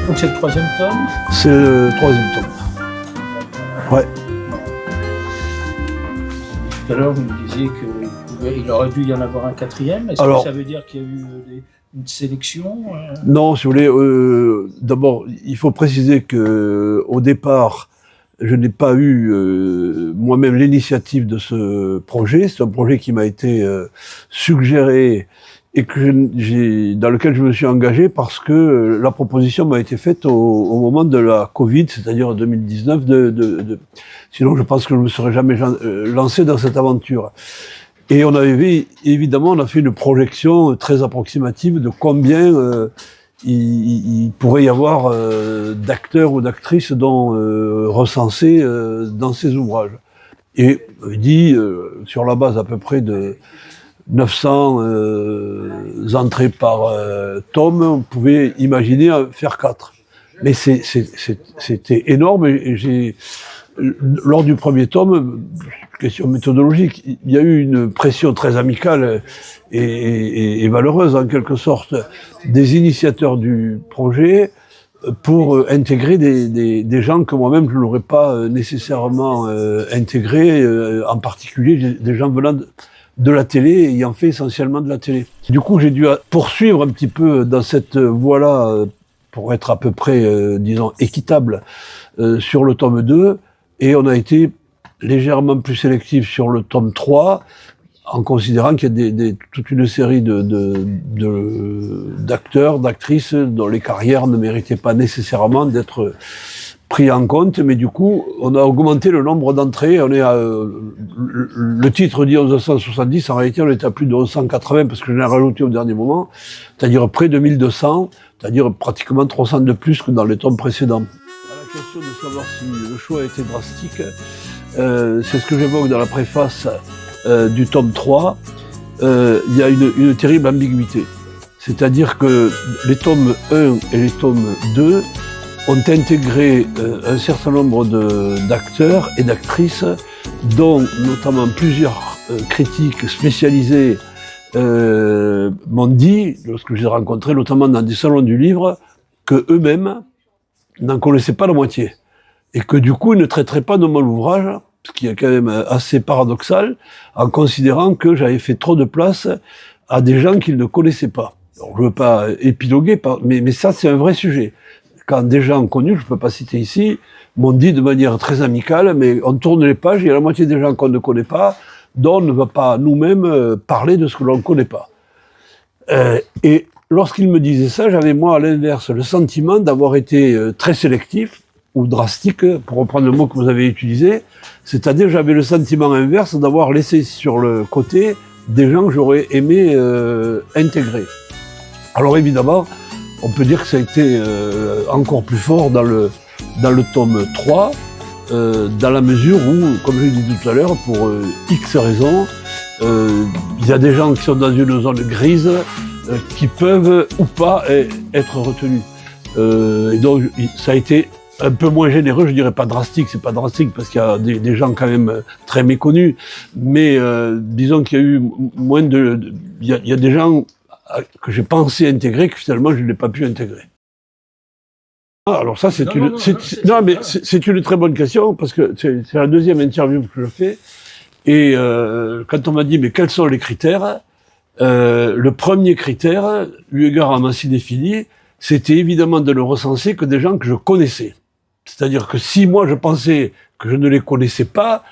Donc c'est le 3e tome? C'est le 3e tome. Ouais. Tout à l'heure, vous me disiez qu'il aurait dû y en avoir un 4e. Est-ce que ça veut dire qu'il y a eu une sélection? Non, si vous voulez, d'abord, il faut préciser qu'au départ, je n'ai pas eu moi-même l'initiative de ce projet. C'est un projet qui m'a été suggéré et dans lequel je me suis engagé parce que la proposition m'a été faite au moment de la Covid, c'est-à-dire en 2019. Sinon, je pense que je ne me serais jamais lancé dans cette aventure. Et on a fait une projection très approximative de combien il pourrait y avoir d'acteurs ou d'actrices recensés dans ces ouvrages. Et on dit, sur la base à peu près de 900 entrées par tome, on pouvait imaginer faire 4. Mais c'était énorme et lors du premier tome, question méthodologique, il y a eu une pression très amicale et valeureuse en quelque sorte des initiateurs du projet pour intégrer des gens que moi-même je n'aurais pas nécessairement intégrés, en particulier des gens venant de la télé, ayant fait essentiellement de la télé. Du coup, j'ai dû poursuivre un petit peu dans cette voie-là pour être à peu près, disons, équitable sur le tome 2, et on a été légèrement plus sélectif sur le tome 3, en considérant qu'il y a toute une série d'acteurs, d'actrices dont les carrières ne méritaient pas nécessairement d'être pris en compte, mais du coup, on a augmenté le nombre d'entrées. On est le titre dit 1170, en réalité, on est à plus de 1180 parce que je l'ai rajouté au dernier moment, c'est-à-dire près de 1200, c'est-à-dire pratiquement 300 de plus que dans les tomes précédents. À la question de savoir si le choix a été drastique, c'est ce que j'évoque dans la préface du tome 3. Il y a une terrible ambiguïté. C'est-à-dire que les tomes 1 et les tomes 2 ont intégré un certain nombre d'acteurs et d'actrices, dont notamment plusieurs critiques spécialisés m'ont dit, lorsque je les ai rencontrés, notamment dans des salons du livre, que eux-mêmes n'en connaissaient pas la moitié. Et que du coup, ils ne traiteraient pas de mon ouvrage, ce qui est quand même assez paradoxal, en considérant que j'avais fait trop de place à des gens qu'ils ne connaissaient pas. Alors, je ne veux pas épiloguer, mais ça, c'est un vrai sujet. Quand des gens connus, je ne peux pas citer ici, m'ont dit de manière très amicale, mais on tourne les pages, il y a la moitié des gens qu'on ne connaît pas, dont on ne va pas nous-mêmes parler de ce que l'on ne connaît pas. Et lorsqu'ils me disaient ça, j'avais moi à l'inverse le sentiment d'avoir été très sélectif, ou drastique, pour reprendre le mot que vous avez utilisé, c'est-à-dire j'avais le sentiment inverse d'avoir laissé sur le côté des gens que j'aurais aimé intégrer. Alors évidemment, on peut dire que ça a été encore plus fort dans le tome 3, dans la mesure où, comme je l'ai dit tout à l'heure, pour X raisons, il y a des gens qui sont dans une zone grise qui peuvent ou pas être retenus. Et donc ça a été un peu moins généreux, je dirais pas drastique, c'est pas drastique parce qu'il y a des gens quand même très méconnus, mais disons qu'il y a eu moins il y a des gens que j'ai pensé intégrer que finalement je n'ai pas pu intégrer. Alors ça c'est une très bonne question parce que c'est la deuxième interview que je fais et quand on m'a dit mais quels sont les critères, le premier critère, eu égard à ma cinéphilie, c'était évidemment de ne recenser que des gens que je connaissais. C'est-à-dire que si moi je pensais que je ne les connaissais pas,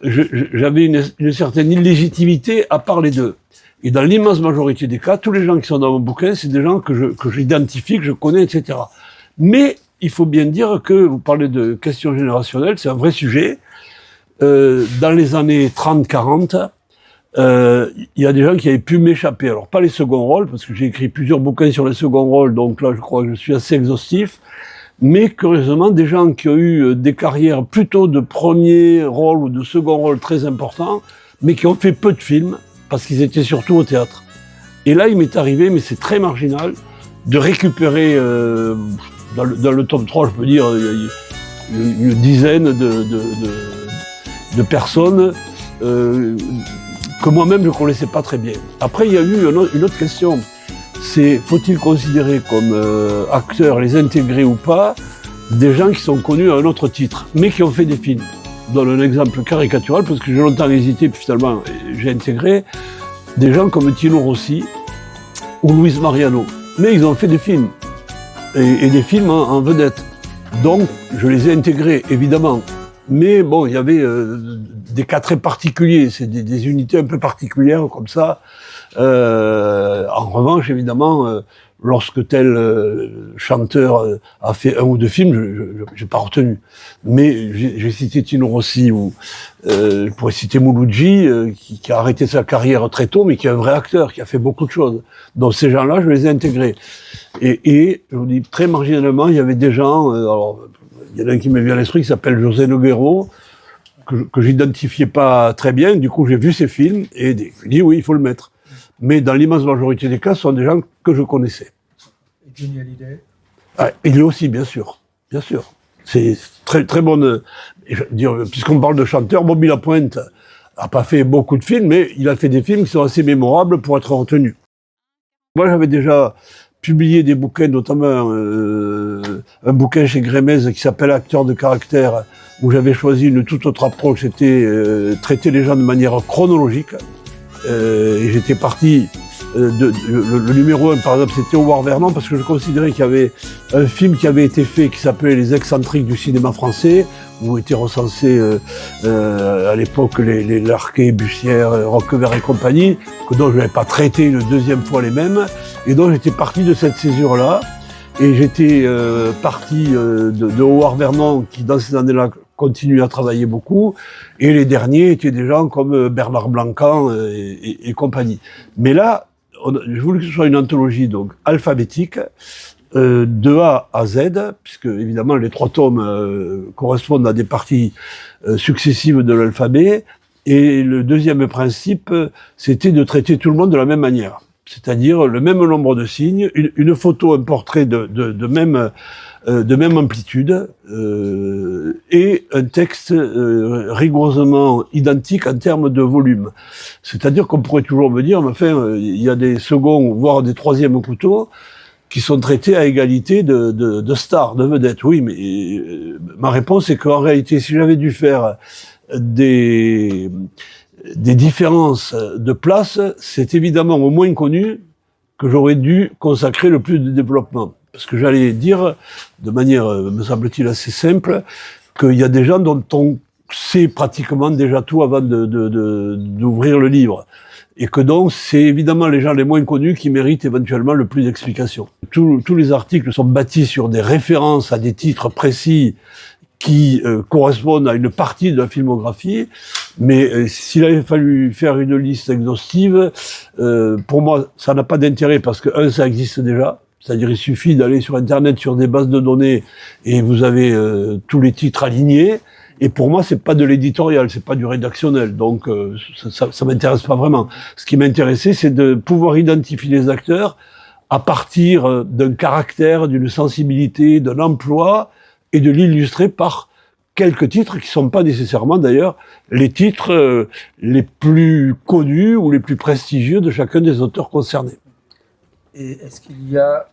j'avais une certaine illégitimité à parler d'eux. Et dans l'immense majorité des cas, tous les gens qui sont dans mon bouquin, c'est des gens que j'identifie, que je connais, etc. Mais il faut bien dire que, vous parlez de questions générationnelles, c'est un vrai sujet. Dans les années 30-40, il y a des gens qui avaient pu m'échapper. Alors, pas les seconds rôles, parce que j'ai écrit plusieurs bouquins sur les seconds rôles, donc là, je crois que je suis assez exhaustif. Mais, curieusement, des gens qui ont eu des carrières plutôt de premier rôle ou de second rôle très importants, mais qui ont fait peu de films, parce qu'ils étaient surtout au théâtre. Et là, il m'est arrivé, mais c'est très marginal, de récupérer, dans le tome 3, je peux dire, une dizaine de personnes que moi-même je ne connaissais pas très bien. Après, il y a eu une autre question. C'est, faut-il considérer comme acteurs, les intégrer ou pas, des gens qui sont connus à un autre titre, mais qui ont fait des films. Je donne un exemple caricatural, parce que j'ai longtemps hésité, puis finalement j'ai intégré des gens comme Tino Rossi ou Luis Mariano. Mais ils ont fait des films, et des films en vedette. Donc, je les ai intégrés, évidemment. Mais bon, il y avait des cas très particuliers, c'est des unités un peu particulières comme ça. En revanche, évidemment, lorsque tel chanteur a fait un ou deux films, j'ai pas retenu. Mais j'ai cité Tino Rossi, ou je pourrais citer Mouloudji, qui a arrêté sa carrière très tôt, mais qui est un vrai acteur, qui a fait beaucoup de choses. Donc ces gens-là, je les ai intégrés. Et je vous dis, très marginalement, il y avait des gens... alors, il y en a un qui me vient à l'esprit qui s'appelle José Noguero, que j'identifiais pas très bien. Du coup, j'ai vu ses films et je dis oui, il faut le mettre. Mais dans l'immense majorité des cas, ce sont des gens que je connaissais. Et Johnny Hallyday? Ah, il est aussi, bien sûr. Bien sûr. C'est très, très bonne... Puisqu'on parle de chanteur, Bobby Lapointe n'a pas fait beaucoup de films, mais il a fait des films qui sont assez mémorables pour être retenus. Moi, j'avais déjà publié des bouquins, notamment un bouquin chez Grémez qui s'appelle Acteurs de caractère, où j'avais choisi une toute autre approche, c'était traiter les gens de manière chronologique. Et j'étais parti, le numéro 1 par exemple, c'était Howard Vernon, parce que je considérais qu'il y avait un film qui avait été fait qui s'appelait Les excentriques du cinéma français, où étaient recensés à l'époque les Larquet, Bussière, Roquevert et compagnie, que dont je n'avais pas traité une deuxième fois les mêmes, et donc j'étais parti de cette césure-là, et j'étais parti de Howard Vernon, qui dans ces années-là continue à travailler beaucoup, et les derniers étaient des gens comme Bernard Blancan et compagnie. Mais là, je voulais que ce soit une anthologie donc alphabétique, de A à Z, puisque évidemment les 3 tomes correspondent à des parties successives de l'alphabet, et le deuxième principe, c'était de traiter tout le monde de la même manière, c'est-à-dire le même nombre de signes, une photo, un portrait de même amplitude, et un texte rigoureusement identique en termes de volume. C'est-à-dire qu'on pourrait toujours me dire, mais enfin, il y a des seconds, voire des troisièmes couteaux, qui sont traités à égalité de stars, de vedettes. Oui, mais ma réponse est qu'en réalité, si j'avais dû faire des différences de place, c'est évidemment au moins connu que j'aurais dû consacrer le plus de développement. Parce que j'allais dire, de manière, me semble-t-il, assez simple, qu'il y a des gens dont on sait pratiquement déjà tout avant d'ouvrir le livre. Et que donc, c'est évidemment les gens les moins connus qui méritent éventuellement le plus d'explications. Tous les articles sont bâtis sur des références à des titres précis qui correspondent à une partie de la filmographie, mais s'il avait fallu faire une liste exhaustive, pour moi, ça n'a pas d'intérêt parce que, ça existe déjà. C'est-à-dire, il suffit d'aller sur Internet, sur des bases de données, et vous avez tous les titres alignés. Et pour moi, c'est pas de l'éditorial, c'est pas du rédactionnel. Donc, ça m'intéresse pas vraiment. Ce qui m'intéressait, c'est de pouvoir identifier les acteurs à partir d'un caractère, d'une sensibilité, d'un emploi, et de l'illustrer par quelques titres qui sont pas nécessairement, d'ailleurs, les titres les plus connus ou les plus prestigieux de chacun des auteurs concernés. Et est-ce qu'il y a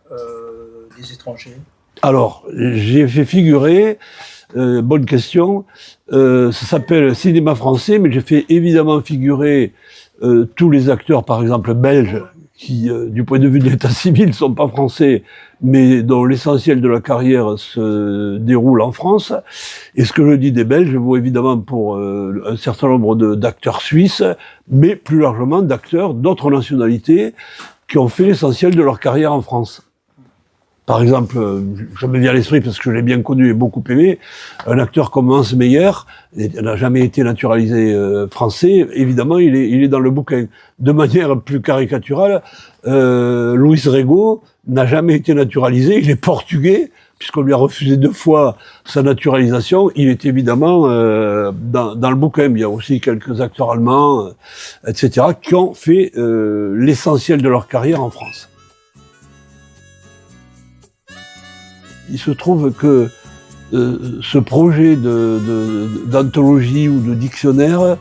des étrangers? Alors, j'ai fait figurer, bonne question, ça s'appelle cinéma français, mais j'ai fait évidemment figurer tous les acteurs, par exemple, belges, qui, du point de vue de l'état civil, ne sont pas français, mais dont l'essentiel de la carrière se déroule en France. Et ce que je dis des Belges vaut évidemment pour un certain nombre d'acteurs suisses, mais plus largement d'acteurs d'autres nationalités, qui ont fait l'essentiel de leur carrière en France. Par exemple, je me viens à l'esprit parce que je l'ai bien connu et beaucoup aimé, un acteur comme Hans Meyer n'a jamais été naturalisé français. Évidemment, il est dans le bouquin. De manière plus caricaturale, Luis Rego n'a jamais été naturalisé, il est portugais, puisqu'on lui a refusé 2 fois sa naturalisation. Il est évidemment dans le bouquin. Il y a aussi quelques acteurs allemands, etc., qui ont fait l'essentiel de leur carrière en France. Il se trouve que ce projet d'anthologie ou de dictionnaire,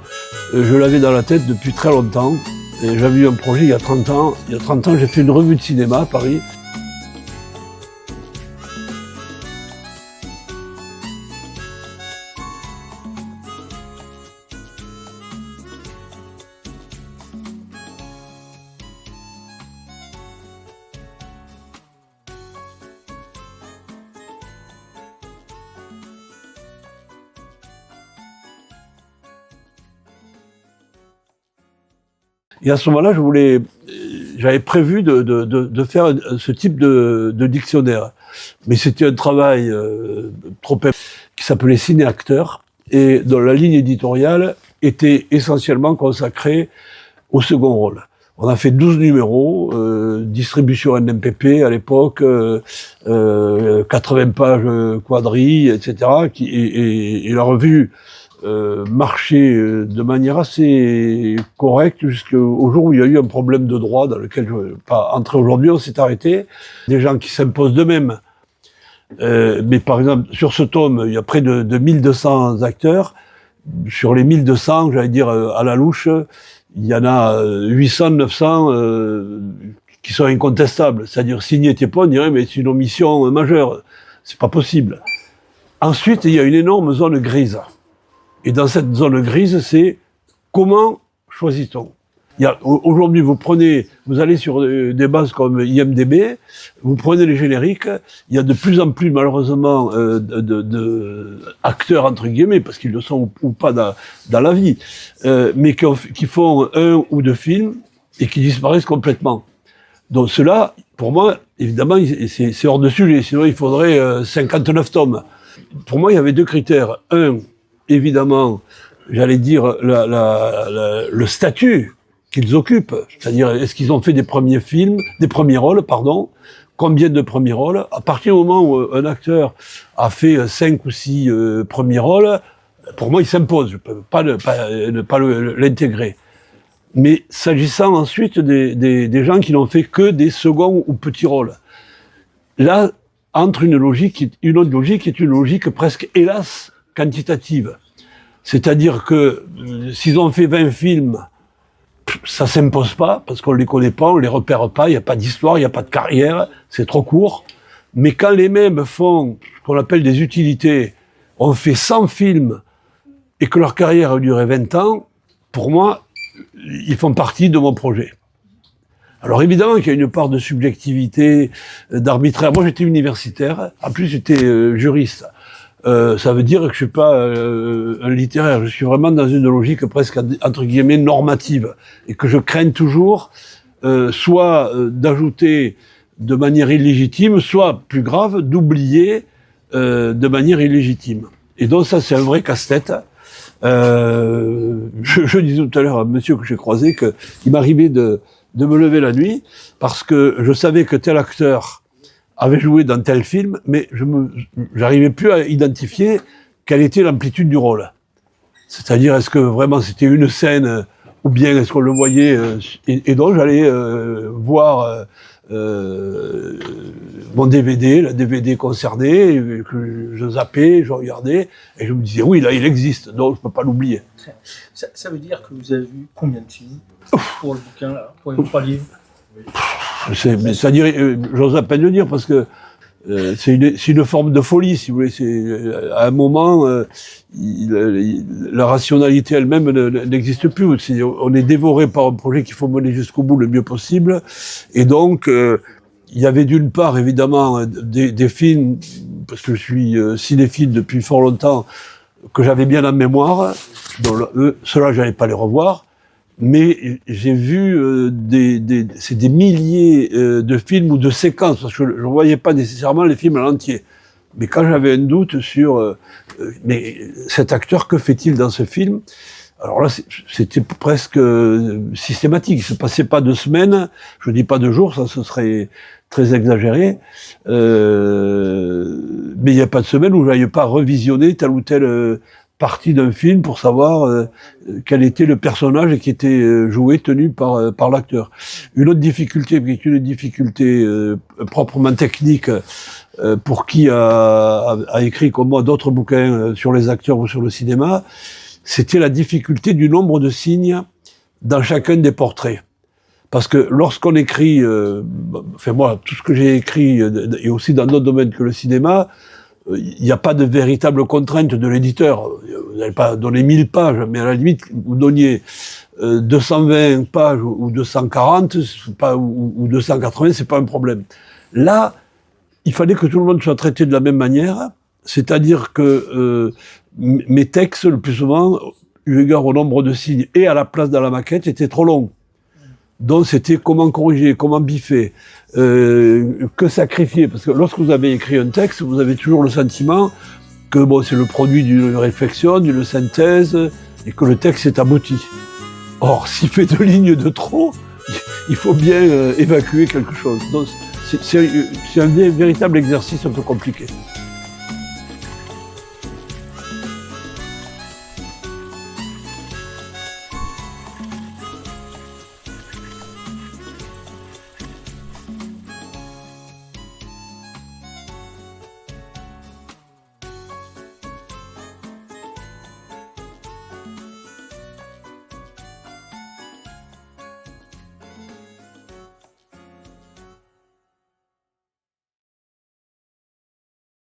je l'avais dans la tête depuis très longtemps. Et j'avais eu un projet il y a 30 ans. Il y a 30 ans, j'ai fait une revue de cinéma à Paris. Et à ce moment-là, j'avais prévu de faire ce type de dictionnaire. Mais c'était un travail trop qui s'appelait Ciné-Acteur et dont la ligne éditoriale était essentiellement consacrée au second rôle. On a fait 12 numéros, distribution NMPP à l'époque, 80 pages quadrilles, etc. Et la revue marchait de manière assez correcte jusqu'au jour où il y a eu un problème de droit dans lequel je ne vais pas entrer aujourd'hui. On s'est arrêté. Des gens qui s'imposent d'eux-mêmes. Mais par exemple, sur ce tome, il y a près de 1200 acteurs. Sur les 1200, j'allais dire à la louche, il y en a 800, 900 qui sont incontestables. C'est-à-dire, s'il n'y était pas, on dirait, mais c'est une omission majeure. C'est pas possible. Ensuite, il y a une énorme zone grise. Et dans cette zone grise, c'est comment choisit-on? Aujourd'hui, vous allez sur des bases comme IMDb, vous prenez les génériques, il y a de plus en plus malheureusement de acteurs entre guillemets, parce qu'ils le sont ou pas dans la vie, mais qui font 1 ou 2 films et qui disparaissent complètement. Donc cela, pour moi, évidemment, c'est hors de sujet, sinon il faudrait 59 tomes. Pour moi, il y avait 2 critères. Un, évidemment, j'allais dire le statut qu'ils occupent, c'est-à-dire est-ce qu'ils ont fait des premiers rôles, combien de premiers rôles. À partir du moment où un acteur a fait 5 ou 6 premiers rôles, pour moi il s'impose, je peux pas ne pas l'intégrer. Mais s'agissant ensuite des gens qui n'ont fait que des seconds ou petits rôles, là entre une autre logique qui est une logique presque, hélas, quantitative. C'est-à-dire que s'ils ont fait 20 films, ça s'impose pas, parce qu'on les connaît pas, on les repère pas, il n'y a pas d'histoire, il n'y a pas de carrière, c'est trop court. Mais quand les mêmes font ce qu'on appelle des utilités, on fait 100 films et que leur carrière a duré 20 ans, pour moi, ils font partie de mon projet. Alors évidemment qu'il y a une part de subjectivité, d'arbitraire. Moi j'étais universitaire, en plus j'étais juriste. Ça veut dire que je suis pas un littéraire, je suis vraiment dans une logique presque entre guillemets normative et que je crains toujours soit d'ajouter de manière illégitime, soit plus grave d'oublier de manière illégitime. Et donc ça c'est un vrai casse-tête. Je disais tout à l'heure à un monsieur que j'ai croisé qu'il m'arrivait de me lever la nuit parce que je savais que tel acteur avait joué dans tel film, mais j'arrivais plus à identifier quelle était l'amplitude du rôle. C'est-à-dire, est-ce que vraiment c'était une scène, ou bien est-ce qu'on le voyait, et donc j'allais voir mon DVD, la DVD concernée, que je zappais, je regardais, et je me disais, oui, là, il existe, donc je peux pas l'oublier. Ça veut dire que vous avez vu combien de films pour le bouquin, là, pour les 3 livres? C'est-à-dire, j'ose à peine le dire, parce que c'est une forme de folie, si vous voulez. À un moment, la rationalité elle-même n'existe plus. On est dévoré par un projet qu'il faut mener jusqu'au bout le mieux possible. Et donc, il y avait d'une part, évidemment, des films, parce que je suis cinéphile depuis fort longtemps, que j'avais bien en mémoire. Donc, ceux-là, j'allais pas les revoir. mais j'ai vu c'est des milliers de films ou de séquences, parce que je ne voyais pas nécessairement les films à l'entier. Mais quand j'avais un doute sur mais cet acteur, que fait-il dans ce film? Alors là, c'était presque systématique. Il ne se passait pas de semaines, je ne dis pas de jours, ça ce serait très exagéré. Mais il n'y a pas de semaine où je n'aille pas revisionner telle ou telle partie d'un film pour savoir quel était le personnage qui était joué, tenu par l'acteur. Une autre difficulté, qui est une difficulté proprement technique, pour qui a écrit comme moi d'autres bouquins sur les acteurs ou sur le cinéma, c'était la difficulté du nombre de signes dans chacun des portraits. Parce que lorsqu'on écrit, enfin moi, tout ce que j'ai écrit, et aussi dans d'autres domaines que le cinéma, il n'y a pas de véritable contrainte de l'éditeur. Vous n'allez pas donner 1000 pages, mais à la limite, vous donniez 220 pages ou 240, ou 280, c'est pas un problème. Là, il fallait que tout le monde soit traité de la même manière, c'est-à-dire que mes textes, le plus souvent, eu égard au nombre de signes et à la place dans la maquette, étaient trop longs. Donc c'était comment corriger, comment biffer, que sacrifier. Parce que lorsque vous avez écrit un texte, vous avez toujours le sentiment que bon, c'est le produit d'une réflexion, d'une synthèse, et que le texte est abouti. Or, s'il fait 2 lignes de trop, il faut bien évacuer quelque chose. Donc c'est un véritable exercice un peu compliqué.